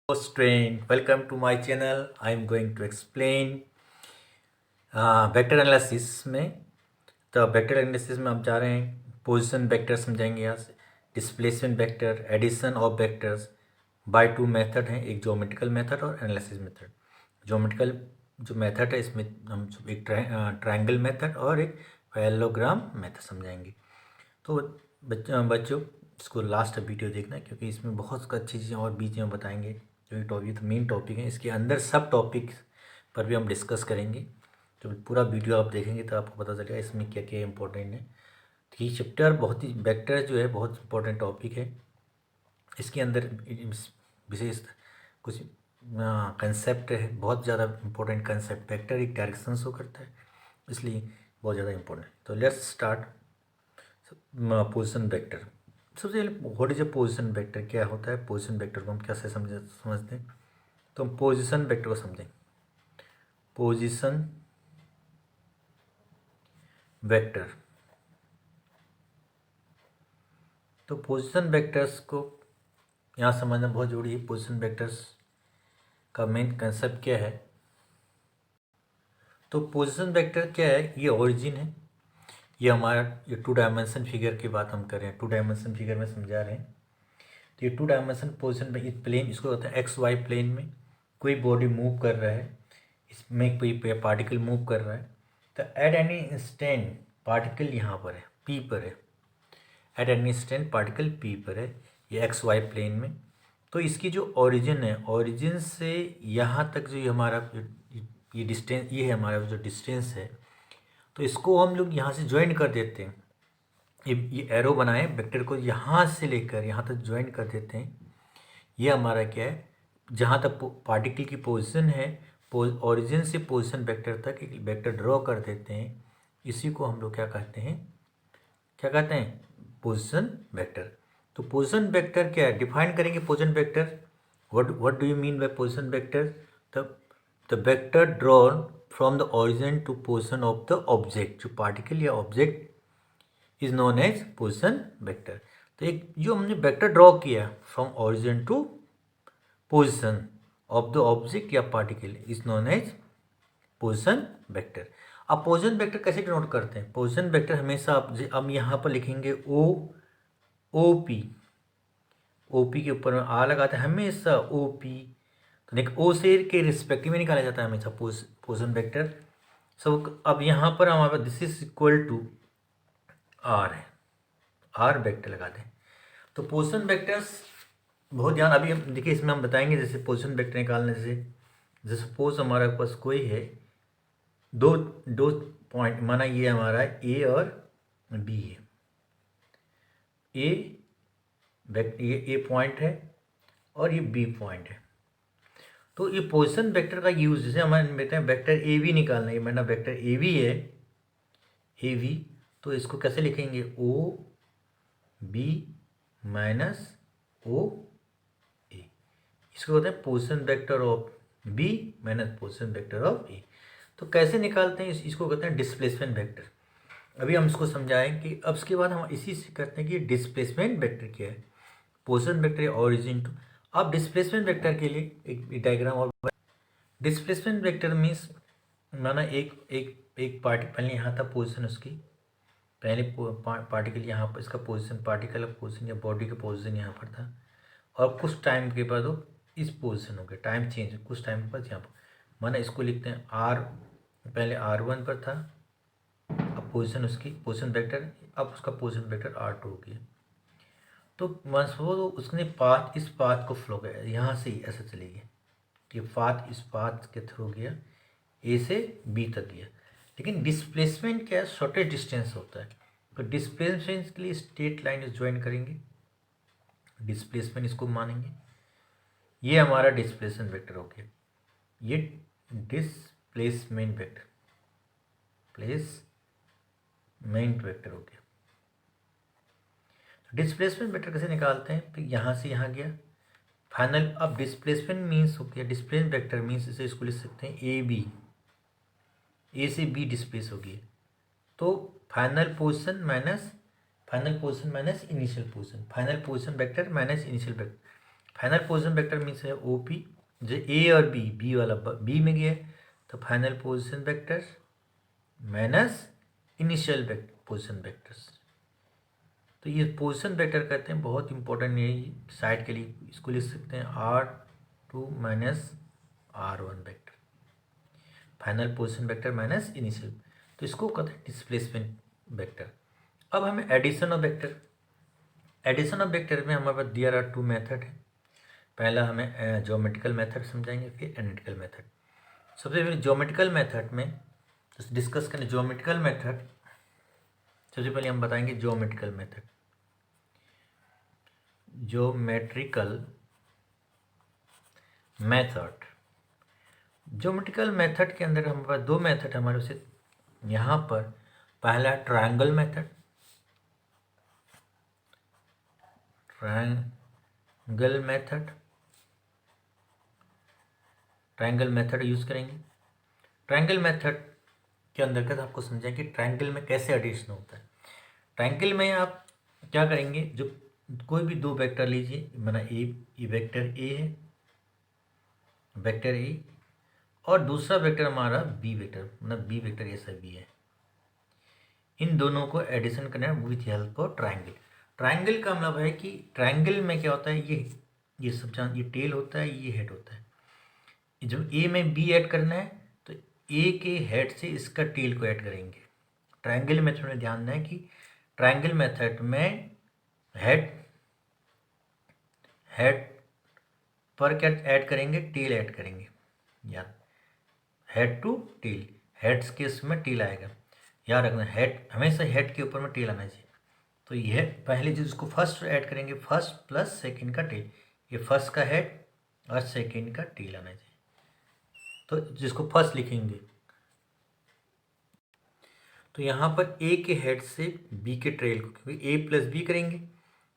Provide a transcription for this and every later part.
Strain. Welcome to my channel. I am going to explain vector analysis में। तो vector analysis में हम जा रहे हैं पोजीशन वेक्टर समझाएंगे। यहाँ से displacement vector, addition of vectors by two method हैं, एक ज्योमेट्रिकल मेथड और एनालिसिस मेथड। ज्योमेट्रिकल जो मेथड है इसमें हम एक ट्रायंगल मेथड और एक पैरेललोग्राम मेथड समझाएंगे। तो बच्चों इसको लास्ट वीडियो देखना है क्योंकि इसमें बहुत अच्छी चीज़ें और बीच में बताएंगे। जो टॉपिक मेन टॉपिक है, इसके अंदर सब टॉपिक पर भी हम डिस्कस करेंगे। तो पूरा वीडियो आप देखेंगे तो आपको पता चलेगा इसमें क्या क्या इंपॉर्टेंट है। तो ये चैप्टर बहुत ही वेक्टर जो है बहुत इंपॉर्टेंट टॉपिक है। इसके अंदर विशेष कुछ कंसेप्ट है, बहुत ज़्यादा इंपॉर्टेंट कंसेप्ट। वेक्टर एक डायरेक्शन शो करता है, इसलिए बहुत ज़्यादा इंपॉर्टेंट। तो लेट्स स्टार्ट पोजीशन वेक्टर। सबसे पहले what is a position vector, क्या होता है पोजीशन वेक्टर को हम कैसे समझते हैं। तो हम पोजीशन वेक्टर को समझें। पोजीशन वेक्टर, तो पोजीशन वेक्टर्स को यहाँ समझना बहुत जरूरी है। पोजीशन वेक्टर्स का मेन कंसेप्ट क्या है। तो पोजीशन वेक्टर क्या है, ये ओरिजिन है। ये हमारा ये 2 डायमेंशन फिगर की बात हम कर रहे हैं, 2 डायमेंशन फिगर में समझा रहे हैं। तो ये 2 डायमेंशन पोजीशन में इस प्लेन, इसको होता है एक्स वाई प्लेन में कोई बॉडी मूव कर रहा है, इसमें कोई पार्टिकल मूव कर रहा है। तो एट एनी इंस्टेंट पार्टिकल यहाँ पर है, पी पर है। At any instant particle P पर है, ये एक्स वाई प्लेन में। तो इसकी जो ओरिजिन है, ओरिजिन से यहाँ तक जो ये हमारा ये डिस्टेंस, ये है हमारा जो डिस्टेंस है, तो इसको हम लोग यहाँ से ज्वाइन कर देते हैं। ये एरो बनाए वेक्टर को यहाँ से लेकर यहाँ तक ज्वाइन कर देते हैं। ये हमारा क्या है, जहाँ तक पार्टिकल की पोजीशन है, ओरिजिन से पोजीशन वेक्टर तक एक वेक्टर ड्रॉ कर देते हैं। इसी को हम लोग क्या कहते हैं, क्या कहते हैं, पोजीशन वेक्टर। तो पोजीशन वेक्टर क्या है, डिफाइन करेंगे position vector. What do you mean by position vector. The vector drawn from the origin to position of the object, जो पार्टिकल या object is known as position vector. तो एक जो हमने वेक्टर ड्रॉ किया from origin to position of the object या particle is known as position vector. अब position vector कैसे डिनोट करते हैं। पोजीशन वेक्टर हमेशा अब यहाँ पर लिखेंगे ओ पी के ऊपर में आ लगाते हैं हमेशा ओ पी। तो देखिए ओ से के रिस्पेक्टिव में निकाला जाता है हमेशा पोजीशन वेक्टर। सब अब यहाँ पर हमारे पास this is equal to R है, आर वेक्टर लगाते हैं। तो पोजीशन वेक्टर्स बहुत ध्यान, अभी हम देखिए इसमें हम बताएंगे। जैसे पोजीशन वेक्टर निकालने से, जैसे सपोज हमारे पास कोई है दो दो पॉइंट, माना ये हमारा ए और बी है। ये पॉइंट है और ये बी पॉइंट है। तो ये पोजीशन वेक्टर का यूज, जैसे हमारे कहते हैं वेक्टर ए वी निकालना है, माना वेक्टर ए वी है, ए वी। तो इसको कैसे लिखेंगे, ओ बी माइनस ओ ए। इसको होता है position vector of B minus position vector of A. तो कैसे निकालते हैं इसको कहते हैं डिस्प्लेसमेंट वेक्टर। अभी हम इसको समझाएं कि अब इसके बाद हम इसी से करते हैं कि डिस्प्लेसमेंट वेक्टर क्या है। पोजीशन वेक्टर या ओरिजिन टू। अब डिस्प्लेसमेंट वेक्टर के लिए एक डायग्राम और। डिस्प्लेसमेंट वेक्टर मीन्स माना एक पार्टिकल यहाँ था, पोजीशन उसकी पहले पार्टिकल यहाँ पर, इसका पोजीशन पार्टिकल का पोजीशन या बॉडी का पोजीशन यहाँ पर था, और कुछ टाइम के बाद वो इस पोजीशन हो गया, टाइम चेंज कुछ टाइम के बाद यहाँ पर। माना इसको लिखते हैं आर, पहले R1 पर था, अब पोजीशन उसकी पोजीशन वेक्टर, अब उसका पोजीशन वेक्टर R2 हो गया। तो वो उसने पाथ, इस पाथ को फ्लो किया, यहाँ से ऐसे चले गए, ये पाथ इस पाथ के थ्रू गया, ए से बी तक गया। लेकिन डिस्प्लेसमेंट क्या है, शॉर्टेस्ट डिस्टेंस होता है। तो डिस्प्लेसमेंट के लिए स्ट्रेट लाइन ज्वाइन करेंगे, डिस्प्लेसमेंट इसको मानेंगे। ये हमारा डिस्प्लेसमेंट वेक्टर हो गया, ये डिस्प्लेसमेंट वेक्टर, प्लेसमेंट वेक्टर हो गया। डिस्प्लेसमेंट वेक्टर कैसे निकालते हैं, तो यहाँ से यहाँ गया फाइनल। अब डिस्प्लेसमेंट मीन्स हो गया, डिस्प्लेसमेंट वेक्टर मीन्स इसे इसको लिख सकते हैं ए बी, ए से बी डिस्प्लेस हो गया। तो final position minus initial position, final position vector minus initial vector. Final position vector means है ओ पी, जो ए और बी वाला बी में गया है तो final position vectors minus initial position vectors. तो ये पोजीशन वेक्टर कहते हैं, बहुत इंपॉर्टेंट है साइड के लिए, इसको लिख सकते हैं R2 minus R1 vector, final position vector minus initial, तो इसको कहते हैं डिस्प्लेसमेंट वेक्टर। अब हमें addition of vector, addition of vector में हमारे पास देयर आर 2 मेथड है। पहला हमें ज्योमेट्रिकल मेथड समझाएंगे, फिर एनालिटिकल मेथड। सबसे पहले ज्योमेट्रिकल मेथड में डिस्कस करें। ज्योमेट्रिकल मेथड सबसे पहले हम बताएंगे geometrical method. Geometrical method, geometrical method के अंदर हमारे पास दो मेथड हमारे से यहाँ पर, पहला triangle method, triangle method, triangle method use करेंगे। ट्रायंगल मेथड के अंतर्गत आपको समझाएं कि ट्रायंगल में कैसे एडिशन होता है। ट्रायंगल में आप क्या करेंगे, जो कोई भी दो वेक्टर लीजिए, माना ए वेक्टर ए है, वेक्टर ए, और दूसरा वेक्टर हमारा बी वेक्टर, मतलब बी वेक्टर ऐसा बी है। इन दोनों को एडिशन करना है with help of triangle. Triangle का मतलब है कि ट्रायंगल में क्या होता है, ये सब जान, ये टेल होता है, ये हेड होता है। जब ए में बी ऐड करना है तो ए के हेड से इसका टेल को ऐड करेंगे। ट्रायंगल मेथड में ध्यान दें कि ट्रायंगल मेथड में हेड पर क्या ऐड करेंगे, टेल ऐड करेंगे। याद, हेड टू टेल, हेड्स के उसमें टेल आएगा, याद रखना, हेड हमेशा हेड के ऊपर में टेल आना चाहिए। तो यह पहले जिसको फर्स्ट ऐड करेंगे, फर्स्ट प्लस सेकंड का टेल, ये फर्स्ट का हेड और सेकंड का टेल आना चाहिए। तो जिसको फर्स्ट लिखेंगे, तो यहाँ पर ए के हेड से बी के टेल को, क्योंकि ए प्लस बी करेंगे,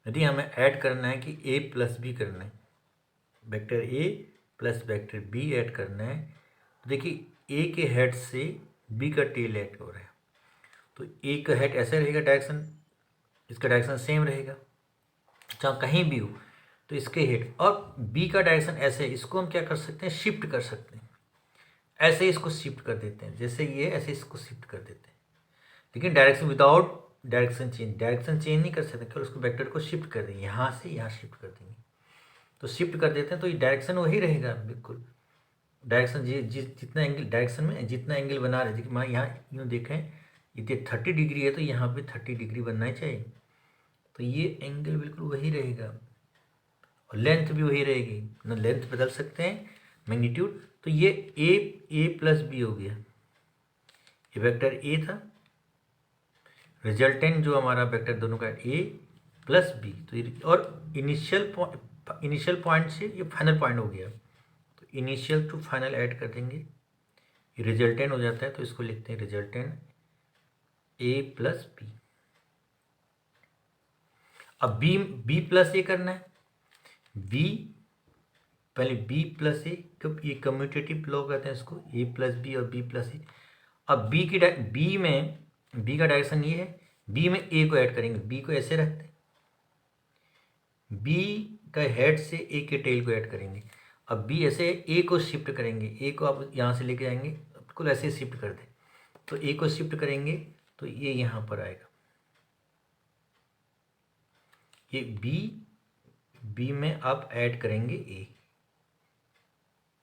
यदि हमें ऐड करना है कि ए प्लस बी करना है, vector A plus vector B add करना है, तो देखिए ए के हेड से बी का टेल ऐड हो रहा है, तो ए का हेड ऐसे रहेगा, डायरेक्शन, इसका डायरेक्शन सेम रहेगा चाहे कहीं भी हो, तो इसके हेड, और बी का डायरेक्शन ऐसे, इसको हम क्या कर सकते हैं, शिफ्ट कर सकते हैं, ऐसे इसको शिफ्ट कर देते हैं, जैसे ये ऐसे इसको शिफ्ट कर देते हैं, लेकिन डायरेक्शन विदाउट डायरेक्शन चेंज नहीं कर सकते, केवल उसको वेक्टर को शिफ्ट कर देंगे, यहाँ से यहाँ शिफ्ट कर देंगे, तो शिफ्ट कर देते हैं तो ये डायरेक्शन वही रहेगा बिल्कुल, डायरेक्शन जितना एंगल डायरेक्शन में जितना एंगल बना रहे, देखिए मैं यहाँ यूँ देखें, ये 30 डिग्री है तो यहाँ पे 30 डिग्री बनना ही चाहिए, तो ये एंगल बिल्कुल वही रहेगा, और लेंथ भी वही रहेगी ना, लेंथ बदल सकते हैं, मैग्नीट्यूड, तो ये ए प्लस बी हो गया, ये वेक्टर ए था, रिजल्टेंट जो हमारा वेक्टर दोनों का ए प्लस बी, तो ये, और इनिशियल पॉइंट से ये फाइनल पॉइंट हो गया, तो इनिशियल टू फाइनल ऐड कर देंगे, ये रिजल्टेंट हो जाता है, तो इसको लिखते हैं रिजल्टेंट ए प्लस बी। अब बी प्लस ए करना है, बी पहले बी प्लस ए, कब ये कम्यूटेटिव लॉ कहते हैं इसको, ए प्लस बी और बी प्लस ए। अब बी में बी का डायरेक्शन ये है, बी में ए को ऐड करेंगे, बी को ऐसे रखते हैं, बी का हेड से ए के टेल को ऐड करेंगे, अब बी ऐसे ए को शिफ्ट करेंगे, ए को आप यहाँ से लेके आएंगे, बिल्कुल ऐसे शिफ्ट कर दें, तो ए को शिफ्ट करेंगे तो ये यहाँ पर आएगा, ये बी में आप ऐड करेंगे ए,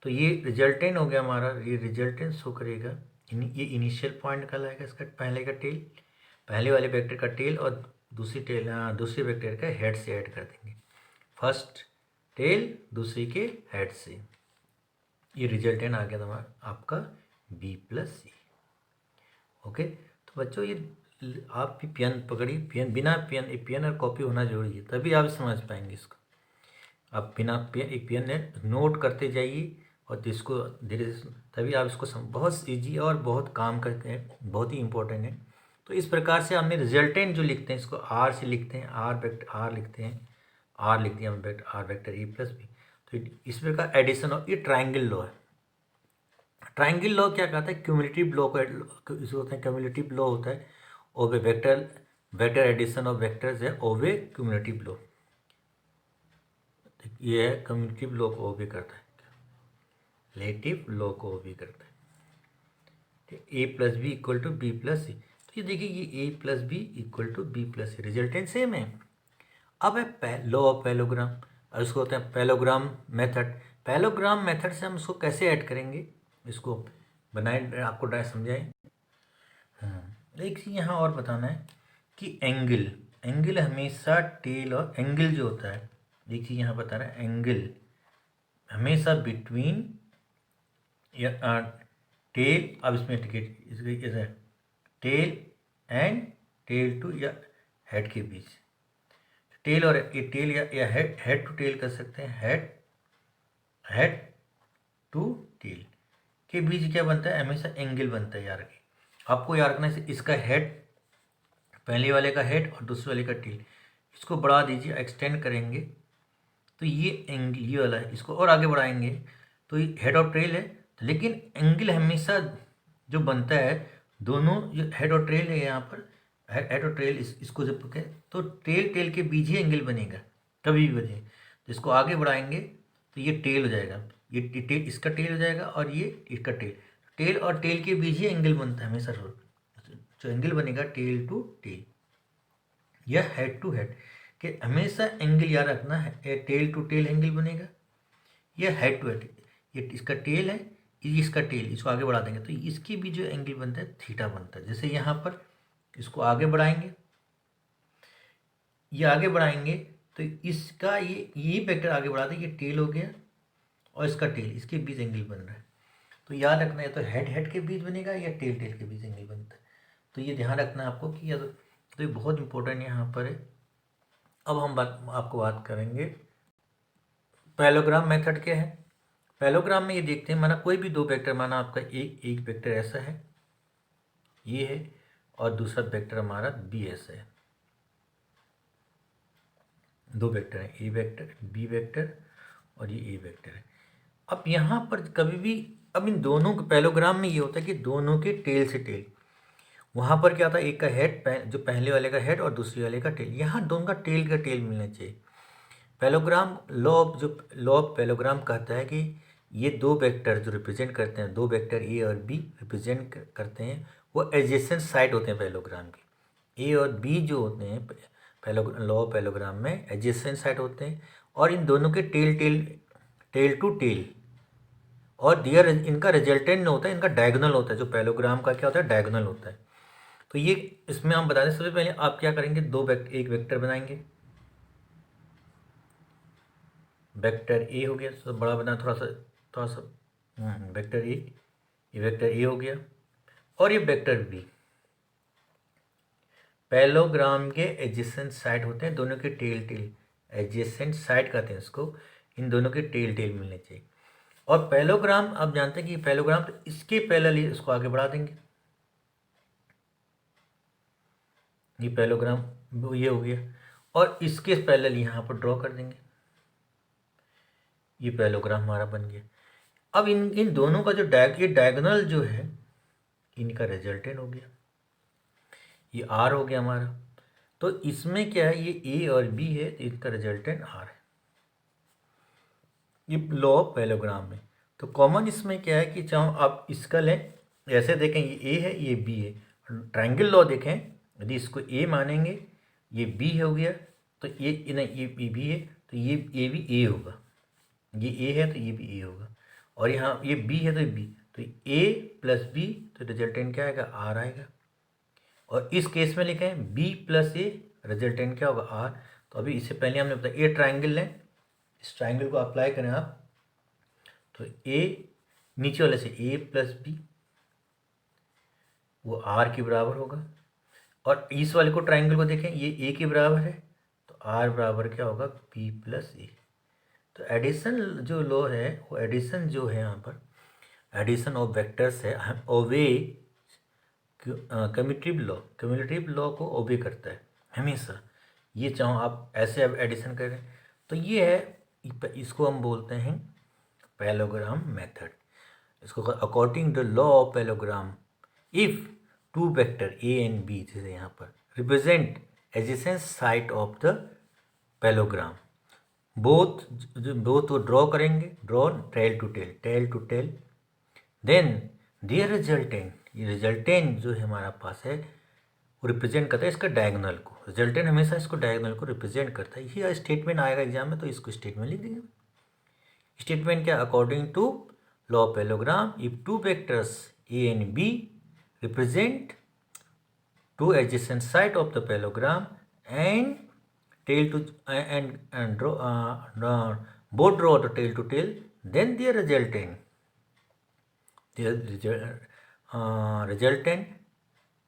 तो ये रिजल्टेंट हो गया हमारा, ये रिजल्टेंट शो करेगा, ये इनिशियल पॉइंट का लाएगा, इसका पहले का टेल, पहले वाले वेक्टर का टेल, और दूसरे वेक्टर का हेड से ऐड कर देंगे, फर्स्ट टेल दूसरे के हेड से, ये रिजल्टेंट आ गया हमारा आपका बी प्लस सी। ओके, तो बच्चों ये आप भी पेन पकड़िए, बिना पेन और कॉपी होना जरूरी है, तभी आप समझ पाएंगे इसको, आप बिना एक पेन ने नोट करते जाइए, और इसको धीरे धीरे, तभी आप इसको बहुत ईजी और बहुत काम करके, बहुत ही इंपॉर्टेंट है। तो इस प्रकार से हमने रिजल्टेंट जो लिखते हैं, इसको आर से लिखते हैं, आर लिखते हैं, आर लिख दिया हम, R vector A plus B, तो इस प्रकार एडिशन ऑफ, ये ट्राइंगल लॉ है। ट्राइंगल लॉ क्या कहता है, क्यूमुलेटिव लॉ को इसको होता है, क्यूमुलेटिव लॉ होता है, ओवे वेक्टर एडिशन ऑफ वेक्टर्स है ओवे क्यूमुलेटिव लॉ। ये है कम्यूटेटिव लॉ को ओबे करता है, रिलेटिव लॉ को ओबे करता है। A plus B equal to B plus C, तो ये देखिए ये A plus B equal to B plus C, resultant same है। अब है लॉ ऑफ पैलोग्राम, और इसको होता है पैलोग्राम मेथड। पैलोग्राम मेथड से हम इसको कैसे ऐड करेंगे, इसको बनाए आपको डाय समझाएं। एक चीज़ यहाँ और बताना है कि एंगल, एंगल हमेशा टेल और एंगल जो होता है, एक चीज़ यहाँ बता रहा है, एंगल हमेशा बिटवीन या टेल, अब इसमें टिकट टेल एंड टेल टू या हेड के बीच, टेल और ये टेल या हेड टू टेल कर सकते हैं, हेड टू टेल के बीच क्या बनता है, हमेशा एंगल बनता है यार। आपको याद रखना है, इसका हेड, पहले वाले का हेड और दूसरे वाले का टेल, इसको बढ़ा दीजिए, एक्सटेंड करेंगे तो ये एंगल ये वाला है, इसको और आगे बढ़ाएंगे तो ये हेड और टेल है। लेकिन एंगल हमेशा जो बनता है, दोनों जो हेड और टेल है यहाँ पर, हेड और टेल इसको जब पकड़े तो टेल के बीच ही एंगल बनेगा, कभी भी बने। तो इसको आगे बढ़ाएंगे तो ये टेल हो जाएगा, ये टेल, इसका टेल हो जाएगा और ये इसका टेल और टेल के बीच ही एंगल बनता है हमेशा। जो एंगल बनेगा टेल टू टेल या हेड टू हेड, कि हमेशा एंगल याद रखना है, टेल टू टेल एंगल बनेगा या हेड टू हेड। ये इसका टेल है, ये इसका टेल, इसको आगे बढ़ा देंगे तो इसके भी जो एंगल बनता है थीटा बनता है। जैसे यहाँ पर इसको आगे बढ़ाएंगे, ये आगे बढ़ाएंगे तो इसका ये वेक्टर आगे बढ़ा दें, ये टेल हो गया और इसका टेल, इसके बीच एंगल बन रहा है। तो याद रखना है, तो हेड के बीच बनेगा या टेल के बीच एंगल बनता है। तो ये ध्यान रखना है आपको कि तो ये बहुत इंपॉर्टेंट यहाँ पर है। अब हम आपको बात करेंगे पैलोग्राम मेथड क्या है। पैलोग्राम में ये देखते हैं, माना कोई भी दो वेक्टर, माना आपका एक वेक्टर ऐसा है, ये है, और दूसरा वेक्टर हमारा बी ऐसा है। दो वेक्टर हैं, ए वेक्टर बी वेक्टर और ये ए वेक्टर है। अब यहाँ पर कभी भी, अब इन दोनों के पैलोग्राम में ये होता है कि दोनों के टेल से टेल, वहाँ पर क्या था, एक का हेड, जो पहले वाले का हेड और दूसरे वाले का टेल, यहाँ दोनों का टेल मिलना चाहिए। पैलोग्राम लॉ ऑफ पैलोग्राम कहता है कि ये दो वेक्टर जो रिप्रेजेंट करते हैं, दो वेक्टर ए और बी रिप्रेजेंट करते हैं, वो एडजेसेंट साइड होते हैं पैलोग्राम के। ए और बी जो होते हैं लॉ ऑफ पैलोग्राम में एडजेसेंट साइड होते हैं, और इन दोनों के टेल टू टेल, और इनका रिजल्टेंट होता है, इनका डायगोनल होता है। जो पैलोग्राम का क्या होता है, डायगोनल होता है। तो ये इसमें हम बता दें, सबसे पहले आप क्या करेंगे, एक वेक्टर बनाएंगे, वेक्टर ए हो गया, तो बड़ा बना थोड़ा सा वेक्टर ए, ये वेक्टर ए हो गया, और ये वेक्टर बी। पैलोग्राम के एडजेसेंट साइड होते हैं, दोनों के टेल एडजेसेंट साइड कहते हैं इसको, इन दोनों के टेल मिलने चाहिए। और पैलोग्राम आप जानते हैं कि पैलोग्राम, तो इसके पैरेलल इसको आगे बढ़ा देंगे, ये पैलोग्राम ये हो गया, और इसके पैरेलल यहाँ पर ड्रॉ कर देंगे, ये पैलोग्राम हमारा बन गया। अब इन दोनों का जो ये डायगोनल जो है, इनका रिजल्टेंट हो गया, ये आर हो गया हमारा। तो इसमें क्या है, ये ए और बी है, तो इसका रिजल्टेंट आर है, ये लॉ ऑफ पैलोग्राम में। तो कॉमन इसमें क्या है कि चाहे आप इसका लें, ऐसे देखें, ये ए है, ये बी है। ट्रायंगल लॉ देखें, यदि इसको ए मानेंगे, ये बी हो गया, तो ये नहीं, ये बी है तो ये भी ए होगा, ये ए है तो ये भी ए होगा, और यहाँ ये बी है तो ये बी, तो ए प्लस बी, तो रिजल्टेंट क्या आएगा, आर आएगा। और इस केस में लिखें बी प्लस ए, रिजल्टेंट क्या होगा, आर। तो अभी इससे पहले हमने बताया, ए ट्रायंगल लें, इस ट्रायंगल को अप्लाई करें आप, तो ए नीचे वाले से ए प्लस बी, वो आर के बराबर होगा। और इस वाले को ट्रायंगल को देखें, ये ए के बराबर है, तो आर बराबर क्या होगा, बी प्लस ए। तो एडिशन जो लॉ है, वो एडिशन जो है यहाँ पर, एडिशन ऑफ वेक्टर्स है, ओबे कम्यूटेटिव लॉ को ओबे करता है हमेशा। ये चाहो आप ऐसे अब एडिशन करें, तो ये है, इसको हम बोलते हैं पैलोग्राम मेथड। इसको according the law of parallelogram, if two vector A and B, जैसे यहाँ पर, represent adjacent side of the parallelogram, both both वो ड्रॉ करेंगे, draw tail to tail, tail to tail, then their resultant, ये resultant जो है हमारा पास है वो रिप्रेजेंट करता है इसका डायगोनल को, रिजल्टेंट हमेशा इसको डायगोनल को रिप्रेजेंट करता है। ये स्टेटमेंट आएगा एग्जाम में तो इसको स्टेटमेंट लिख देंगे। स्टेटमेंट क्या, according to law of parallelogram if two vectors A and B represent two adjacent side of the parallelogram and tail to and draw both draw the tail to tail, then their resultant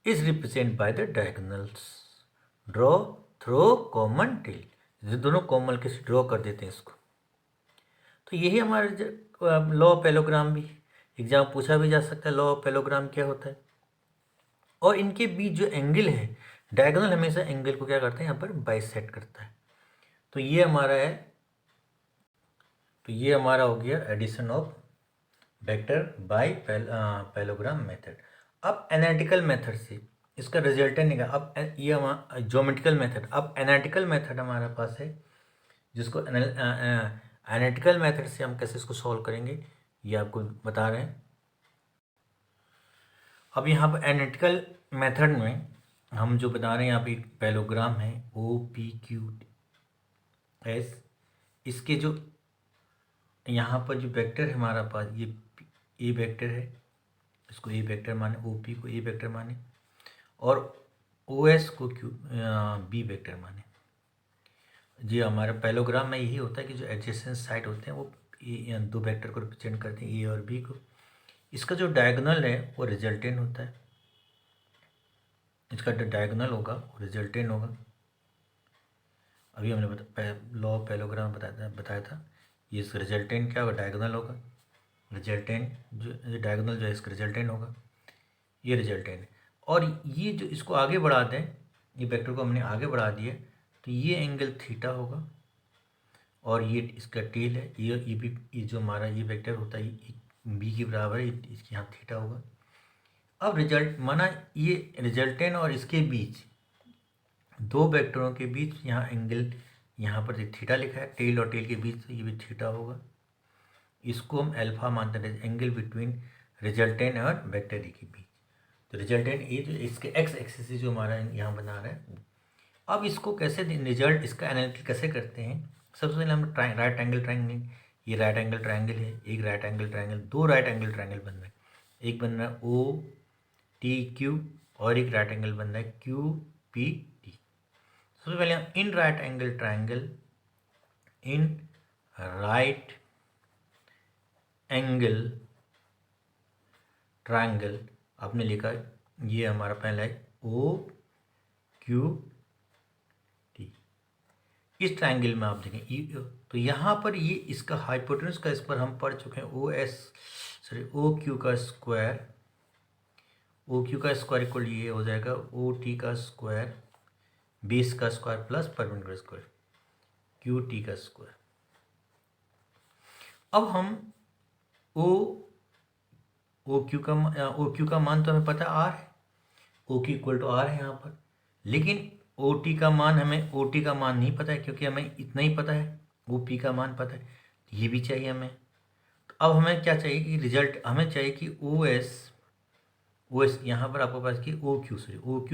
is represented by the diagonals draw through common tail। ये दोनों common के से draw कर देते हैं इसको। तो यही हमारे लॉ ऑफ पैरेललोग्राम भी एग्जाम पूछा भी जा सकता है, लॉ ऑफ पैरेललोग्राम क्या होता है। और इनके बीच जो एंगल है, डायगोनल हमेशा एंगल को क्या करते हैं यहाँ पर बाइसेक्ट करता है। तो ये हमारा है, तो ये हमारा हो गया addition of vector by parallelogram method. अब एनालिटिकल मेथड से इसका रिजल्टेंट निकाल, अब ये हमारा ज्योमेट्रिकल मेथड, अब एनालिटिकल मेथड हमारे पास है जिसको एनालिटिकल मेथड से हम कैसे इसको सॉल्व करेंगे ये आपको बता रहे हैं। अब यहाँ पर एनालिटिकल मेथड में हम जो बता रहे हैं, यहाँ पे एक पैरेललोग्राम है OPQS, इसके जो यहाँ पर जो वेक्टर है हमारा पास, ये ए वेक्टर है, इसको ए वेक्टर माने, OP को ए वेक्टर माने और OS को बी वेक्टर माने। जी हमारा पैरेललोग्राम में यही होता है कि जो एडजेसेंट साइड होते हैं वो दो वेक्टर को रिप्रेजेंट करते हैं, ए और बी को। इसका जो डायगोनल है वो रिजल्टेंट होता है, इसका जो डायगोनल होगा वो रिजल्टेंट होगा। अभी हमने लॉ ऑफ पैरेललोग्राम बताया था, ये इसका रिजल्टेंट क्या होगा, डायगोनल होगा। रिजल्टेंट जो डायगोनल जो है इसका रिजल्टेंट होगा, ये रिजल्टेंट है। और ये जो इसको आगे बढ़ा दें, ये वेक्टर को हमने आगे बढ़ा दिया तो ये एंगल थीटा होगा और ये इसका टेल है, ये भी, ये जो हमारा ये वेक्टर होता है ये बी के बराबर है, इसके यहाँ थीटा होगा। अब रिजल्ट माना ये रिजल्टेंट और इसके बीच दो वेक्टरों के बीच यहाँ एंगल, यहाँ पर थीटा लिखा है, टेल और टेल के बीच ये भी थीटा होगा। इसको हम अल्फा मानते हैं, एंगल बिटवीन रिजल्टेंट और वेक्टर ए के बीच। तो रिजल्टेंट ए जो इसके एक्स एक्सिस जो हमारा यहाँ बना रहा है। अब इसको कैसे रिजल्ट इसका एनालिसिस कैसे करते हैं, सबसे पहले हम राइट एंगल ट्रायंगल, ये राइट एंगल ट्रायंगल है, एक राइट एंगल ट्रायंगल, दो राइट एंगल ट्रायंगल बन रहे हैं, एक बन रहा है OTQ और एक राइट एंगल बन रहा है QPT। सबसे पहले हम in right angle triangle, in right angle triangle आपने लिखा, ये हमारा पहला है OQT। इस ट्रायंगल में आप देखें तो यहाँ पर ये इसका हाइपोटेन्यूज का इस पर हम पढ़ चुके हैं, OQ का स्क्वायर, OQ का स्क्वायर इक्वल ये हो जाएगा OT का स्क्वायर, बेस का square plus perpendicular square, QT का स्क्वायर। अब हम OQ का मान तो हमें पता है R है, OQ इक्वल टू R है यहाँ पर, लेकिन OT का मान हमें, OT का मान नहीं पता है क्योंकि हमें इतना ही पता है, OP का मान पता है, ये भी चाहिए हमें। तो अब हमें क्या चाहिए कि रिजल्ट हमें चाहिए कि OS यहाँ पर आपके पास कि OQ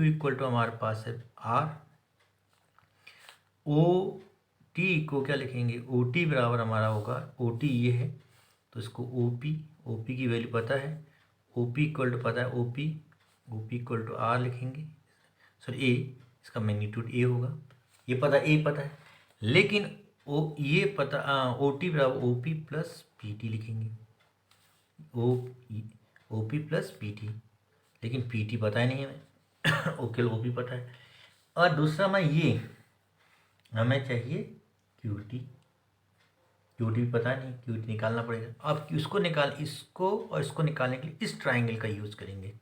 इक्वल टू हमारे पास है R, OT को क्या लिखेंगे, OT बराबर हमारा होगा, OT ये है तो इसको OP की वैल्यू पता है, OP इक्वल टू पता है OP इक्वल टू R लिखेंगे, सॉरी A, इसका मैग्नीट्यूड A होगा, ये पता है, लेकिन ये पता OT बराबर OP प्लस PT लिखेंगे, OP प्लस PT, लेकिन PT पता ही नहीं हमें OP पता है। और दूसरा में ये हमें चाहिए QT भी पता नहीं, QT निकालना पड़ेगा। अब इसको और इसको निकालने के लिए इस ट्राइंगल का यूज करेंगे।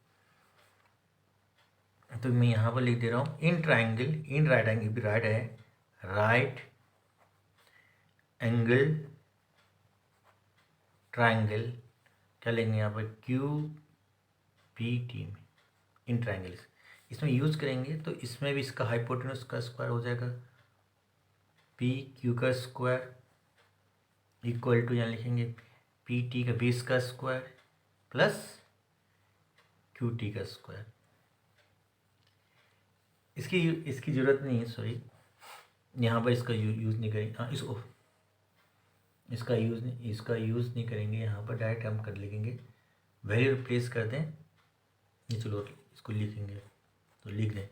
तो मैं यहाँ पर लिख दे रहा हूँ in triangle, in right angle भी राइट है, राइट एंगल ट्राइंगल क्या लेंगे यहाँ पर QPT में, इन ट्राइंगल इसमें यूज करेंगे। तो इसमें भी इसका हाइपोटेन्यूज का स्क्वायर हो जाएगा PQ का स्क्वायर इक्वल टू यहाँ लिखेंगे पी टी का बेस का स्क्वायर प्लस क्यू टी का स्क्वायर। इसकी ज़रूरत नहीं है, सॉरी, यहाँ पर इसका यूज़ नहीं करेंगे। हाँ, इसका यूज़ नहीं करेंगे यहाँ पर, डायरेक्ट हम कर लिखेंगे, वैल्यू रिप्लेस कर दें। ये चलो इसको लिखेंगे तो लिख दें,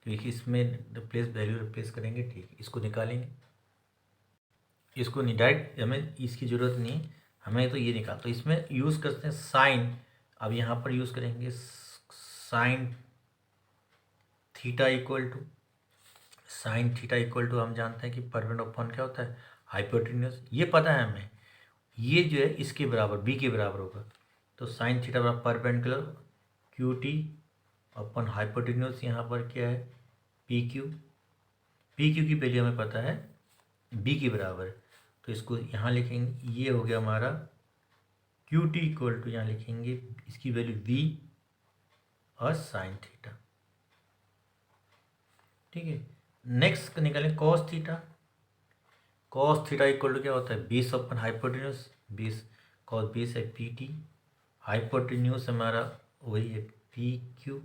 क्योंकि इसमें वैल्यू रिप्लेस करेंगे, ठीक। इसको निकालेंगे, इसको नहीं, डायरेक्ट हमें इसकी ज़रूरत नहीं, हमें तो ये निकाल, तो इसमें यूज़ करते हैं साइन। अब यहाँ पर यूज़ करेंगे साइन थीटा इक्वल टू, हम जानते हैं कि परपेंडिकुलर अपॉन क्या होता है, हाइपोटेन्यूज, ये पता है हमें। ये जो है इसके बराबर, बी के बराबर होगा, तो साइन थीटा बराबर perpendicular Q T upon hypotenuse, यहाँ पर क्या है पी क्यू की वैल्यू हमें पता है बी के बराबर, तो इसको यहाँ लिखेंगे, ये हो गया हमारा क्यू टी इक्वल टू, यहाँ लिखेंगे इसकी वैल्यू वी और साइन थीटा, ठीक है। नेक्स्ट निकालें कॉस थीटा इक्वल टू क्या होता है, बेस अपन हाइपोटेन्यूज, बेस कॉस बेस है पी टी, हाइपोटेन्यूज हमारा वही है पी क्यू,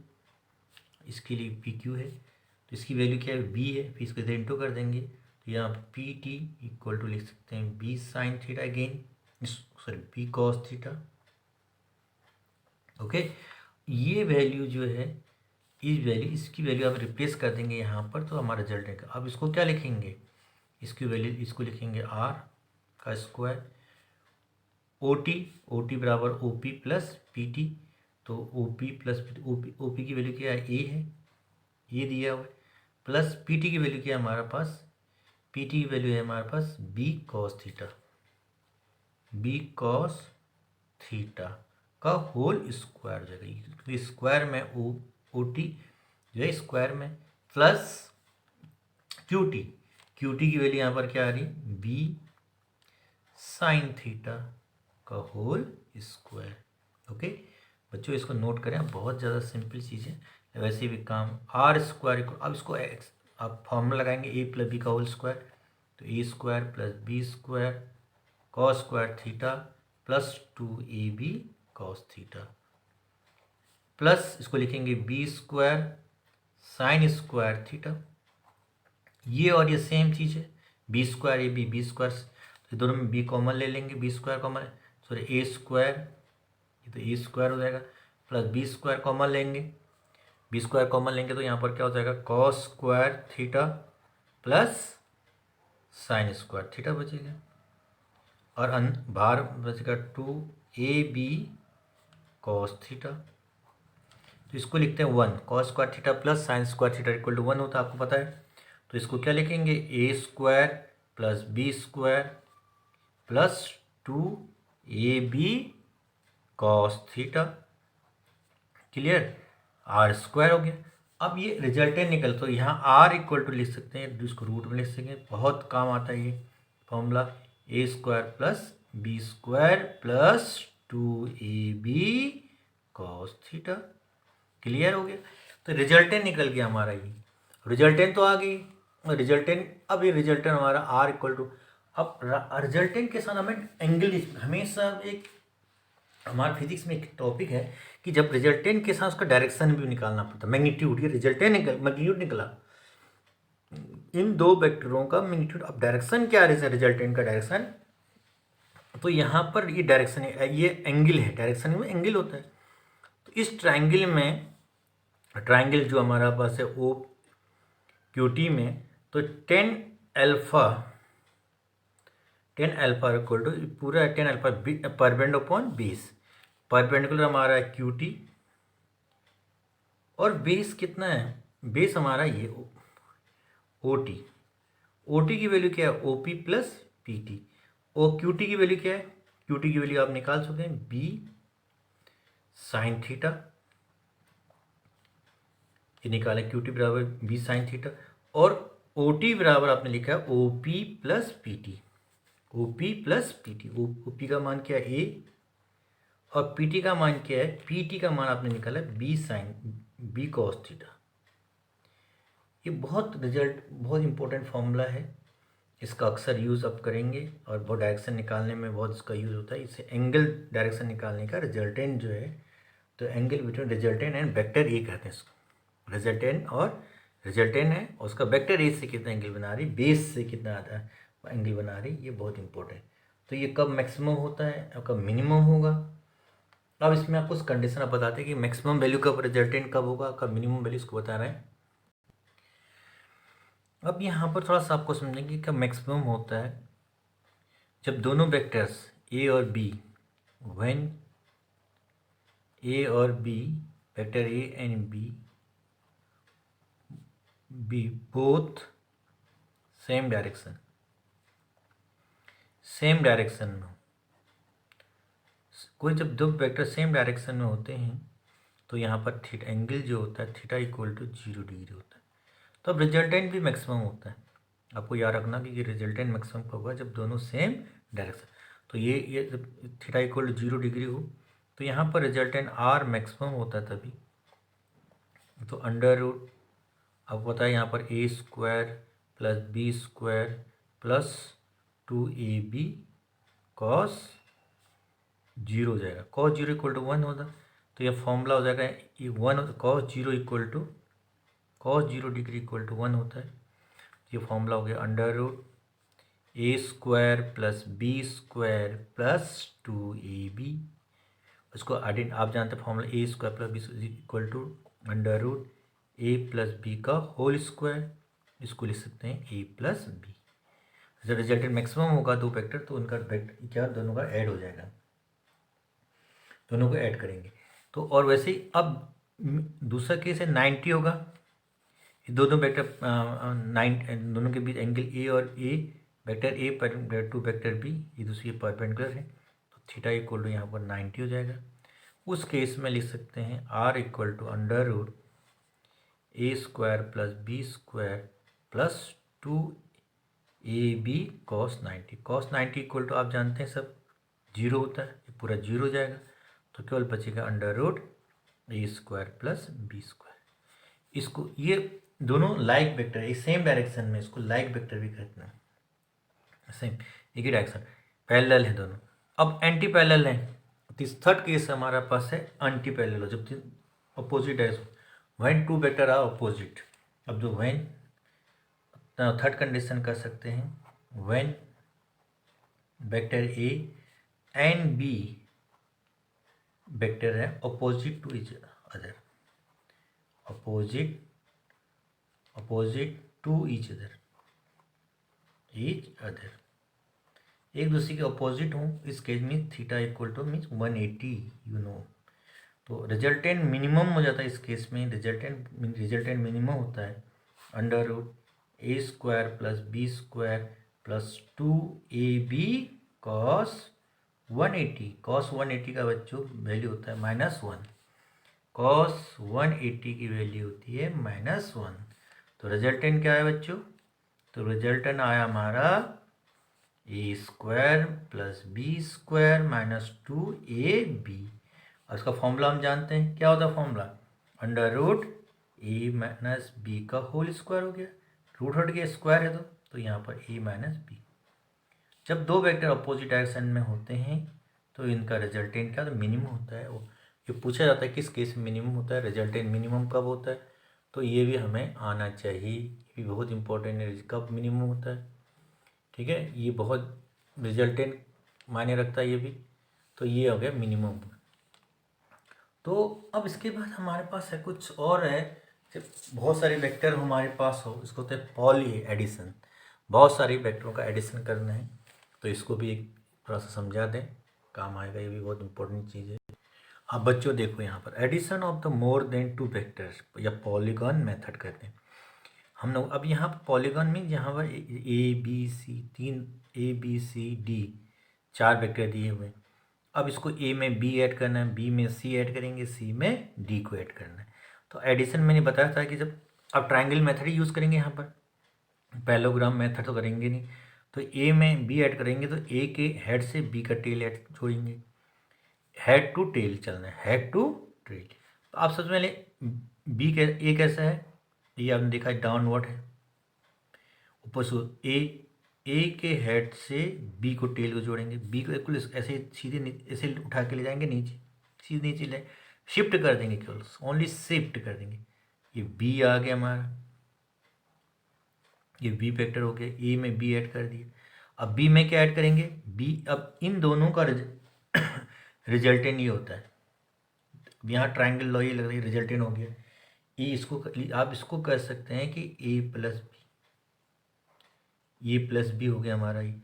इसके लिए पी क्यू है, तो इसकी वैल्यू क्या है बी है, फिर इसको इधर इंटू कर देंगे, तो यहाँ पी टी इक्वल टू लिख सकते हैं B sine theta again, sorry B cos theta, okay. ये वैल्यू जो है, इसकी वैल्यू आप रिप्लेस कर देंगे यहाँ पर, तो हमारा रिजल्ट है। अब इसको क्या लिखेंगे, इसकी वैल्यू, इसको लिखेंगे आर का स्क्वायर, ओ टी बराबर O P plus P T, तो O P plus O P की वैल्यू क्या है, ए है, ये दिया हुआ है, प्लस पी टी की वैल्यू क्या है हमारे पास, पी टी की वैल्यू है हमारे पास बी कॉस थीटा का होल स्क्वायर जगह, क्योंकि स्क्वायर में ओ टी जो है स्क्वायर में, प्लस क्यू टी की वैल्यू यहाँ पर क्या आ रही, बी साइन थीटा का होल स्क्वायर, ओके। बच्चों इसको नोट करें, बहुत ज़्यादा सिंपल चीज़ है, वैसे भी काम आर स्क्वायर को, अब इसको आप फॉर्मूला लगाएंगे ए प्लस बी का होल स्क्वायर, तो A square plus B square cos square theta plus 2ab cos theta, plus इसको लिखेंगे B square sine square theta, ये और ये सेम चीज़ है, B square A B square, तो दोनों में बी कॉमन ले लेंगे, B square common, sorry A square, ये तो ए स्क्वायर हो जाएगा, प्लस बी स्क्वायर कॉमन लेंगे, तो यहाँ पर क्या हो जाएगा cos square theta plus sine square theta बचेगा, और बाहर बचेगा 2ab कॉस थीटा, तो इसको लिखते हैं 1, cos square theta plus sine square theta equal to 1 होता है, आपको पता है, तो इसको क्या लिखेंगे A square plus B square plus 2ab cos theta, clear, R square हो गया। अब ये रिजल्टेंट निकल, तो यहाँ आर इक्वल टू लिख सकते हैं, इसको रूट में लिख सकते हैं, बहुत काम आता है ये formula, A square plus B square plus 2ab cos theta, clear हो गया। तो रिजल्टेंट निकल गया हमारा, ये रिजल्टेंट तो आ गई, अब ये रिजल्टेंट हमारा आर इक्वल टू, अब रिजल्टेंट के साथ हमें एंगल, हमेशा एक हमारे फिजिक्स में एक टॉपिक है कि जब रिजल्टेंट के साथ उसका डायरेक्शन भी निकालना पड़ता है, मैग्नीट्यूड, ये रिजल्टेंट मैग्नीट्यूड निकला, इन दो वेक्टरों का मैग्नीट्यूड, अब डायरेक्शन क्या है रिजल्टेंट का डायरेक्शन, तो यहाँ पर ये डायरेक्शन है, ये एंगल है, डायरेक्शन में एंगल होता है, तो इस ट्राइंगल जो हमारा पास है ओ क्यू टी में, तो टेन अल्फा इक्वल टू पूरा 10 alpha perpendicular upon base, perpendicular हमारा है क्यू टी, और बेस कितना है, बेस हमारा ये ओ टी की वैल्यू क्या है O P plus P T, और क्यू टी की वैल्यू क्या है, क्यू टी की वैल्यू आप निकाल सकते हैं बी साइन थीटा, ये निकाले क्यू टी बराबर बी साइन थीटा, और ओ टी बराबर आपने लिखा है O P plus P T, O P का मान क्या है ए, और पी टी का मान क्या है, पी टी का मान आपने निकाला बी कॉस थीटा। ये बहुत इंपॉर्टेंट फॉर्मूला है, इसका अक्सर यूज़ अब करेंगे और बहुत डायरेक्शन निकालने में बहुत इसका यूज़ होता है। इससे एंगल डायरेक्शन निकालने का रिजल्टेंट जो है, तो angle between resultant and vector A कहते हैं इसको। रिजल्टेंट और रिजल्टेंट है और उसका वेक्टर ए से कितना एंगल बना रही, बेस से कितना आता है एंगल बना रही, ये बहुत इंपॉर्टेंट। तो ये कब मैक्सिमम होता है और कब मिनिमम होगा। अब इसमें आपको कंडीशन आप बताते हैं कि मैक्सिमम वैल्यू कब रिजल्टेंट कब होगा, कब मिनिमम वैल्यू इसको बता रहे हैं। अब यहाँ पर थोड़ा सा आपको समझेंगे कि कब मैक्सिमम होता है, जब दोनों वेक्टर्स ए और बी, व्हेन ए और B, vector A and B both same direction में, कोई जब दो वेक्टर सेम डायरेक्शन में होते हैं तो यहाँ पर थीटा एंगल जो होता है थीटा इक्वल टू 0 डिग्री होता है। तो अब रिजल्टेंट भी मैक्सिमम होता है। आपको याद रखना कि ये रिजल्टेंट मैक्सिमम कब होगा, जब दोनों सेम डायरेक्शन, तो ये जब थीटा इक्वल टू 0 डिग्री हो तो यहाँ पर रिजल्टेंट आर मैक्सिमम होता है तभी। तो अंडर रूट, आपको पता है यहाँ पर A square plus B square plus 2ab cos 0 हो जाएगा। कॉस 0 इक्वल टू 1 होता, तो यह फॉर्मूला हो जाएगा ये 1, cos 0 equal to cos 0 degree equal to 1 होता है। ये फॉर्मूला हो गया under root A square plus B square plus 2ab। उसको आप जानते हैं formula A square plus B equal to under root A plus B का होल स्क्वायर, इसको लिख सकते हैं ए प्लस बी। जब रिजल्टेंट मैक्सिमम होगा दो वेक्टर तो उनका वेक्टर क्या दोनों का ऐड हो जाएगा, दोनों को ऐड करेंगे। तो और वैसे ही अब दूसरा केस है 90 होगा, दोनों वेक्टर दोनों के बीच एंगल ए और ए, वेक्टर ए पर टू वेक्टर बी, ये दूसरी परपेंडिकुलर है, तो थीटा इक्वल टू यहाँ पर 90 हो जाएगा। उस केस में लिख सकते हैं R equal to under root A square plus B square plus 2ab cos 90। Cos 90 equal to आप जानते हैं सब 0 होता है, ये पूरा 0 हो जाएगा, तो केवल बचेगा under root A square plus B square. इसको ये दोनों लाइक वेक्टर है, सेम डायरेक्शन में, इसको लाइक वेक्टर भी कहते हैं, सेम एक ही डायरेक्शन, पैरेलल है दोनों। अब एंटी पैरेलल है, तो इस थर्ड केस हमारे पास है एंटी पैरेलल, जब अपोजिट है, when two vector are opposite. अब जो व्हेन थर्ड कंडीशन कर सकते हैं, when vector A and B vector है opposite to each other, opposite to each other, एक दूसरे के अपोजिट हों, इस केस में theta equal to means 180, you know. तो रिजल्टेंट मिनिमम हो जाता है इस केस में, रिजल्टेंट मिनिमम होता है under root A square plus B square plus 2ab cos 180। Cos 180 का बच्चों वैल्यू होता है -1, कॉस 180 की वैल्यू होती है -1। तो रिजल्टेंट क्या है बच्चों, तो रिजल्टेंट आया हमारा A square plus B square minus 2ab। और उसका फॉर्मूला हम जानते हैं, क्या होता है फॉर्मूला, अंडर रूट ए माइनस बी का होल स्क्वायर हो गया, रूट हट गया, स्क्वायर है तो यहाँ पर ए माइनस बी। जब दो वेक्टर अपोजिट डायरेक्शन में होते हैं तो इनका रिजल्टेंट क्या, तो मिनिमम होता है। वो ये पूछा जाता है किस केस में मिनिमम होता है, रिजल्टेंट मिनिमम कब होता है, तो ये भी हमें आना चाहिए, ये भी बहुत इंपॉर्टेंट है, कब मिनिमम होता है। ठीक है, ये बहुत रिजल्टेंट मायने रखता है ये भी। तो ये हो गया मिनिमम। तो अब इसके बाद हमारे पास है कुछ और है, जब बहुत सारे वेक्टर हमारे पास हो, इसको होता है पॉली एडिशन, बहुत सारे वेक्टरों का एडिशन करना है, तो इसको भी एक थोड़ा सा समझा दें, काम आएगा, ये भी बहुत इंपॉर्टेंट चीज़ है। अब बच्चों देखो यहाँ पर addition of the more than two vectors या पॉलीगॉन मेथड कहते हैं हम लोग। अब यहाँ पर पॉलीगॉन में यहाँ पर A B C D 4 vector दिए हुए हैं। अब इसको ए में बी ऐड करना है, बी में सी ऐड करेंगे, सी में डी को ऐड करना है। तो एडिशन मैंने बताया था कि जब अब ट्राइंगल मेथड ही यूज़ करेंगे यहाँ पर, पैरेललोग्राम मेथड तो करेंगे नहीं। तो ए में बी ऐड करेंगे तो ए के हेड से बी का टेल ऐड जोड़ेंगे, हेड टू टेल चलना है, हेड टू टेल। तो आप सबसे पहले बी के ए कैसा है, ये आपने देखा है डाउनवर्ड है, ऊपर से ए ए के हेड से बी को टेल को जोड़ेंगे, बी को बिल्कुल ऐसे सीधे ऐसे उठा के ले जाएंगे नीचे, सीधे नीचे ले शिफ्ट कर देंगे, केवल ओनली शिफ्ट कर देंगे। ये बी आ गया हमारा, ये बी वेक्टर हो गया, ए में बी ऐड कर दिया। अब बी में क्या ऐड करेंगे, बी, अब इन दोनों का रिजल्टेंट ये होता है, यहाँ ट्राइंगल लॉ ये लग रही है, रिजल्टेंट हो गया ए, इसको आप इसको कर सकते हैं कि ए प्लस बी, ए प्लस बी हो गया हमारा ये।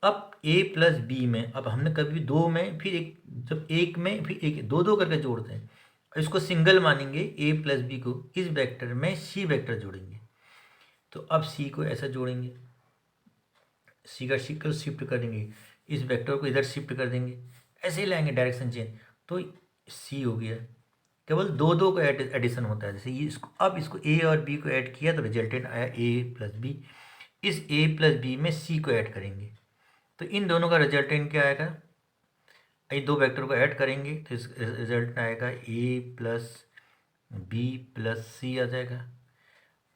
अब ए प्लस बी में, अब हमने कभी दो में फिर एक, जब एक में फिर एक, दो दो करके जोड़ते हैं, इसको सिंगल मानेंगे, ए प्लस बी को इस वेक्टर में सी वेक्टर जोड़ेंगे। तो अब सी को ऐसा जोड़ेंगे, सी का शिफ्ट कर देंगे, इस वेक्टर को इधर शिफ्ट कर देंगे, ऐसे ही लाएंगे डायरेक्शन चेंज, तो सी हो गया। केवल दो दो का एडिशन होता है, जैसे ये इसको, अब इसको ए और बी को ऐड किया तो रिजल्टेंट आया ए प्लस बी। इस ए प्लस बी में सी को ऐड करेंगे तो इन दोनों का रिजल्टेंट क्या आएगा, ये दो वेक्टर को ऐड करेंगे तो इस रिजल्ट आएगा ए प्लस बी प्लस सी आ जाएगा।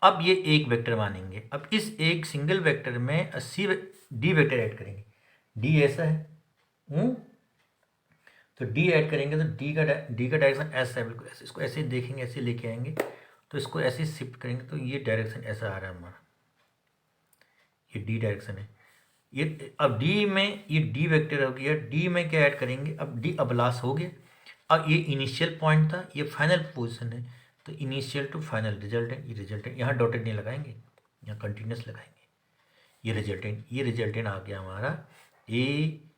अब ये एक वेक्टर मानेंगे, अब इस एक सिंगल वेक्टर में सी डी वेक्टर ऐड करेंगे, डी ऐसा है, तो डी ऐड करेंगे तो डी का डायरेक्शन ऐसा है, बिल्कुल ऐसे, इसको ऐसे देखेंगे, ऐसे लेके आएंगे तो इसको ऐसे शिफ्ट करेंगे तो ये डायरेक्शन ऐसा आ रहा है हमारा, ये डी डायरेक्शन है ये। अब डी में ये डी वेक्टर हो गया, डी में क्या ऐड करेंगे, अब डी अबलास हो गया। अब ये इनिशियल पॉइंट था, ये फाइनल पोजीशन है, तो इनिशियल टू फाइनल रिजल्टेंट, ये रिजल्टेंट यहाँ डॉटेड नहीं लगाएंगे, यहाँ कंटिन्यूस लगाएंगे। ये रिजल्टेंट आ गया हमारा ए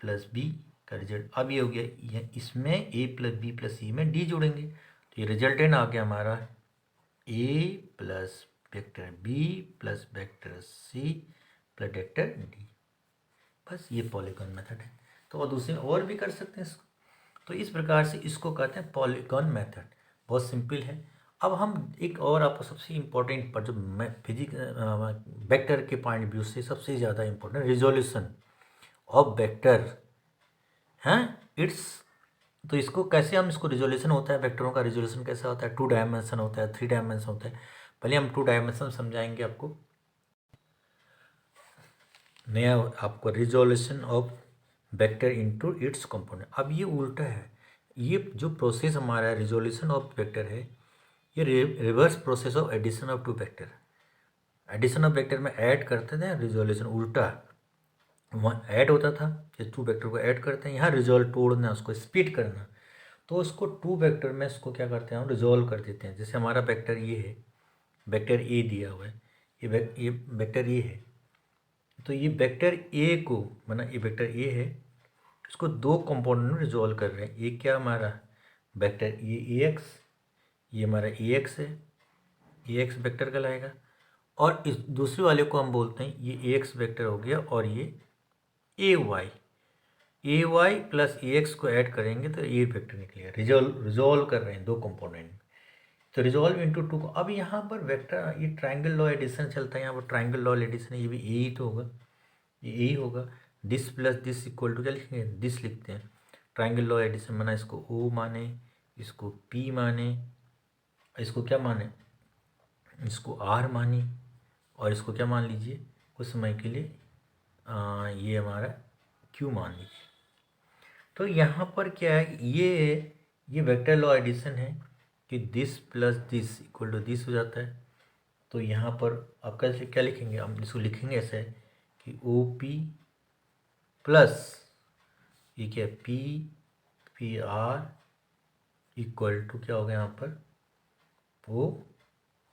प्लस बी का रिजल्ट। अब ये हो गया, इसमें A plus B plus C में डी जोड़ेंगे तो ये रिजल्टेंट आ गया हमारा A plus vector B plus vector C plus vector D. बस ये पॉलीगॉन मेथड है। तो और दूसरे और भी कर सकते हैं इसको, तो इस प्रकार से इसको कहते हैं पॉलीगॉन मेथड, बहुत सिंपल है। अब हम एक और आपको सबसे इम्पोर्टेंट पर, जो मैं फिजिक्स वेक्टर के पॉइंट व्यू से सबसे ज़्यादा इम्पोर्टेंट, रिजोल्यूशन ऑफ वेक्टर हैं इट्स। तो इसको कैसे हम, इसको रिजोल्यूशन होता है, वेक्टरों का रिजोल्यूशन कैसा होता है, 2 डायमेंशन होता है, 3 डायमेंशन होता है। पहले हम 2 डायमेंशन समझाएंगे आपको, नया आपको resolution of vector into its component. अब ये उल्टा है, ये जो प्रोसेस हमारा है रिजोल्यूशन ऑफ वेक्टर है, ये reverse process of addition of 2 vector. Addition of vector में ऐड करते थे, रिजोल्यूशन उल्टा, वहाँ ऐड होता था, ये 2 वेक्टर को ऐड करते हैं, यहाँ रिजोल्व तोड़ना, उसको स्प्लिट करना। तो उसको 2 वेक्टर में इसको क्या करते हैं, हम रिजोल्व कर देते हैं। जैसे हमारा वेक्टर ये है, वेक्टर ए दिया हुआ है, ये वेक्टर ये है, तो ये वेक्टर ए को, माना ये वेक्टर ए है, इसको 2 कंपोनेंट में रिजोल्व कर रहे हैं। ये क्या हमारा वेक्टर ये ए एक्स, ये हमारा ए एक्स है, ए एक्स वेक्टर कहलाएगा, और इस दूसरे वाले को हम बोलते हैं ये ए एक्स वेक्टर हो गया, और ये ए वाई प्लस ए एक्स को ऐड करेंगे तो ए वेक्टर निकलेगा। रिजोल्व कर रहे हैं 2 कंपोनेंट, तो रिजोल्व इनटू 2 को। अब यहाँ पर वेक्टर, ये ट्राइंगल लॉ एडिशन चलता है, यहाँ पर ट्राइंगल लॉ एडिशन है, ये भी ए ही तो होगा, ये ए ही होगा। This plus this equal to क्या लिखेंगे, दिस लिखते हैं। ट्राइंगल लॉ एडिशन माना इसको ओ माने, इसको पी माने, इसको क्या माने, इसको आर माने, और इसको क्या मान लीजिए कुछ समय के लिए ये हमारा क्यू मान लीजिए। तो यहाँ पर क्या है, ये वेक्टर लॉ एडिशन है कि this plus this equal to this हो जाता है। तो यहाँ पर आप कैसे क्या लिखेंगे, हम इसको लिखेंगे ऐसे कि ओ पी प्लस ये क्या P P R equal to क्या हो गया यहाँ पर ओ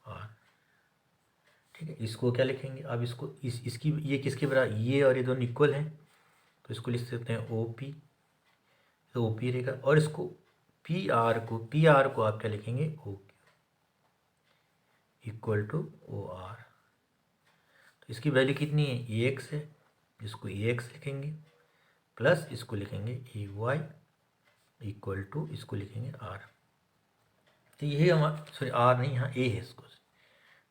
आर। ठीक है, इसको क्या लिखेंगे, अब इसको इसकी ये किसके बराबर, ये और ये दोनों इक्वल हैं, तो इसको लिख सकते हैं ओ पी, तो ओ पी रहेगा, और इसको पी आर को आप क्या लिखेंगे, O Q equal to O R. तो इसकी वैल्यू कितनी है, ए एक्स है, इसको ए एक्स लिखेंगे, प्लस इसको लिखेंगे ए वाई इक्वल टू, इसको लिखेंगे आर। तो यही हमारा, सॉरी आर नहीं, यहाँ ए है, इसको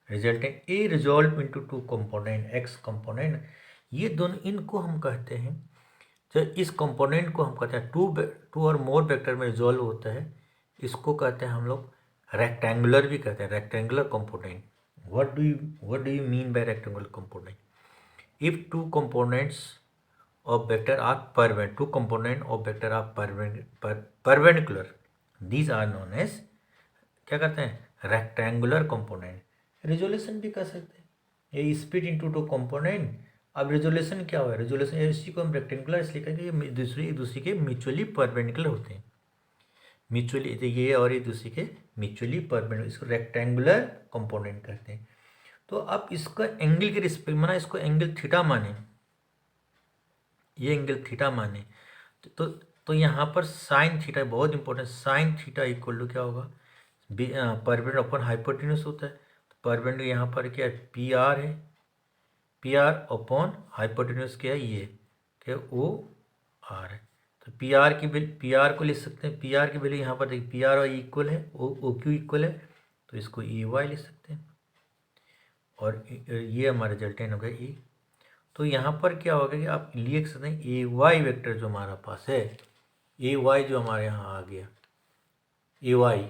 resultant A resolve into 2 component, X component, ये दोनों, इनको हम कहते हैं, जब इस कंपोनेंट को हम कहते हैं टू और मोर वेक्टर में रिजॉल्व होता है, इसको कहते हैं हम लोग रेक्टेंगुलर भी कहते हैं, rectangular component. What do you mean bye rectangular component, if two components of vector are perpendicular, two component of vector are perpendicular, these are known as क्या करते हैं रेक्टेंगुलर कंपोनेंट. रिजोल्यूशन भी कर सकते हैं, ये स्पीड इंटू टू कंपोनेंट. अब resolution क्या हुआ, रिजोल्यूशन इसी को हम रेक्टेंगुलर इसलिए कहेंगे ये दूसरे के म्यूचुअली परपेंडिकुलर होते हैं. म्यूचुअली ये और ये दूसरे के म्यूचुअली परपेंडिकुलर, इसको रेक्टेंगुलर कंपोनेंट कहते हैं. तो अब इसका एंगल के रिस्पेक्ट माना, इसको एंगल थीटा माने, ये एंगल थीटा माने, तो यहाँ पर साइन थीटा बहुत important. Sine theta equal to क्या होगा, परपेंडिकुलर अपॉन हाइपोटेन्यूस होता है. तो परपेंडिकुलर यहाँ पर क्या है, पी आर है, पी आर अपॉन हाइपोटेन्यूस क्या है, ये क्या ओ आर है. तो पी आर की पी आर को लिख सकते हैं, पी आर की वैल्यू यहाँ पर देखिए पी आर इक्वल है ओ क्यू इक्वल है, तो इसको ई वाई लिख सकते हैं. और ये हमारा रिजल्टेंट हो गया ई. तो यहाँ पर क्या होगा कि आप लिख सकते हैं ए वाई वेक्टर जो हमारा पास है, ए वाई जो हमारे यहाँ आ गया, A Y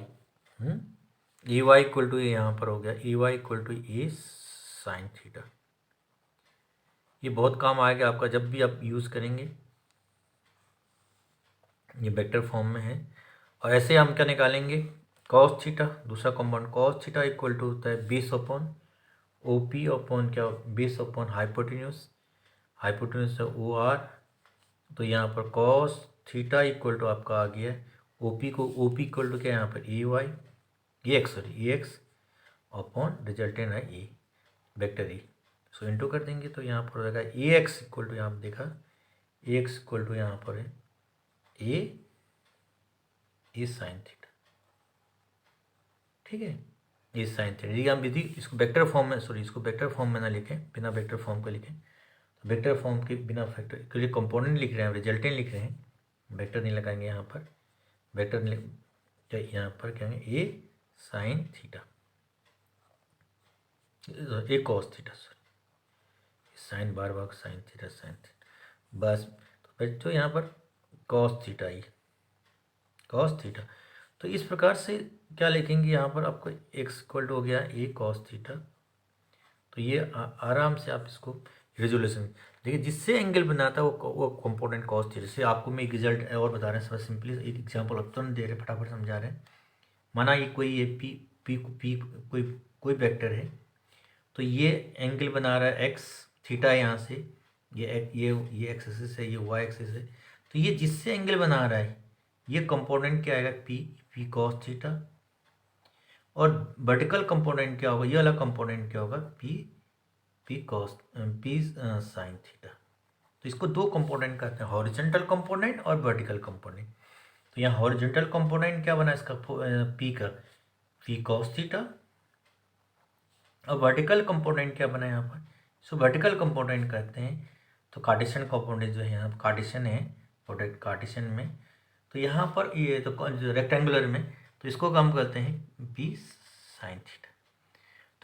A Y equal to यहाँ पर हो गया A Y equal to A sine theta. ये बहुत काम आएगा आपका जब भी आप यूज़ करेंगे, ये वेक्टर फॉर्म में है. और ऐसे हम क्या निकालेंगे, कॉस थीटा, दूसरा compound cos theta equal to होता है base upon O P upon क्या, बेस अपॉन हाइपोटेन्यूस, हाइपोटेन्यूस है ओ आर. तो यहाँ पर कॉस थीटा इक्वल टू आपका आ गया ओ पी को, ओ पी इक्वल टू क्या यहाँ पर ए वाई ए एक्स अपॉन रिजल्टेंट है ए वेक्टर ए. सो इंटू कर देंगे तो यहाँ पर हो जाएगा ए एक्स इक्वल टू, यहाँ पर देखा ए एक्स इक्वल टू यहाँ पर है ए साइन थीटा. ठीक है, ए साइन थीटा. यदि हम यदि इसको वेक्टर फॉर्म में, सॉरी इसको वेक्टर फॉर्म में ना लिखें, बिना वेक्टर फॉर्म को लिखें, तो वेक्टर फॉर्म के बिना फैक्टर के लिए कंपोनेंट लिख रहे हैं, रिजल्टेंट लिख रहे हैं, वेक्टर नहीं लगाएंगे यहाँ पर. वेक्टर यहाँ पर क्या है A sine theta, A cos theta, sorry sine बार बार साइन थीटा बस. तो जो यहाँ पर कॉस थीटा आई, कॉस थीटा. तो इस प्रकार से क्या लिखेंगे यहाँ पर आपको एक्स इक्वल टू हो गया ए कॉस थीटा. तो ये आराम से आप इसको रिजोल्यूशन देखिए, जिससे एंगल बनाता है वो कंपोनेंट कॉस थीटा. जैसे आपको मैं एक रिजल्ट और बता रहे हैं, सब सिंपली एक एग्जांपल अब तो नहीं दे रहे, फटाफट समझा रहे हैं. माना ये कोई ये पी पी पी कोई वेक्टर है, तो ये एंगल बना रहा है एक्स थीटा, यहाँ से ये एक्स एक्सिस है, ये वाई एक्सिस है. तो ये जिससे एंगल बना रहा है ये कंपोनेंट क्या आएगा, पी कॉस थीटा. और वर्टिकल कंपोनेंट क्या होगा, ये वाला कंपोनेंट क्या होगा, पी साइन थीटा. तो इसको दो कंपोनेंट कहते हैं, हॉरिजॉन्टल कंपोनेंट और वर्टिकल कंपोनेंट. तो यहाँ हॉरिजॉन्टल कंपोनेंट क्या बना इसका, पी कॉस थीटा. और वर्टिकल कंपोनेंट क्या बना यहाँ पर, सो वर्टिकल कंपोनेंट कहते हैं. तो कार्टेशियन कंपोनेंट जो है यहाँ कार्टेशियन है, प्रोडक्ट कार्टेशियन में. तो यहाँ पर ये तो रेक्टेंगुलर में, तो इसको हम कहते हैं पी साइन थीटा.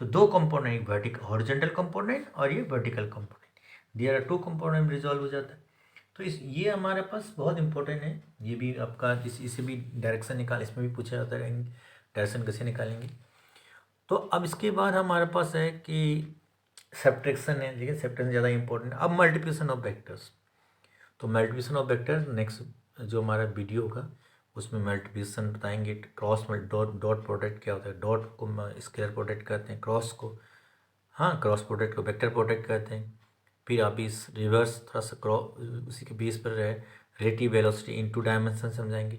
तो दो कंपोनेंट, वर्टिकल हॉरिजॉन्टल कंपोनेंट और ये vertical component, there are two component में रिजॉल्व हो जाता है. तो ये हमारे पास बहुत इंपॉर्टेंट है. ये भी आपका इसे भी डायरेक्शन इसमें भी पूछा जाता है डायरेक्शन कैसे निकालेंगे. तो अब इसके बाद हमारे पास है कि सब्ट्रैक्शन है, लेकिन सब्ट्रैक्शन ज़्यादा इंपॉर्टेंट है. अब मल्टीप्लिकेशन ऑफ वेक्टर्स. तो मल्टीप्लिकेशन ऑफ वेक्टर्स नेक्स्ट जो हमारा वीडियो होगा उसमें मल्टीप्लिकेशन बताएंगे. क्रॉस डॉट प्रोडक्ट क्या होता है, डॉट को स्केलर प्रोडक्ट कहते हैं, क्रॉस को क्रॉस प्रोडक्ट को वेक्टर प्रोडक्ट कहते हैं. फिर आप इस रिवर्स थोड़ा सा उसी के बेस पर है रिलेटिव वेलोसिटी इन 2 डायमेंशन समझाएंगे.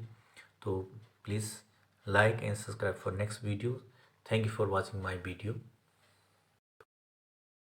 तो please like and subscribe for next video. Thank you for watching my video.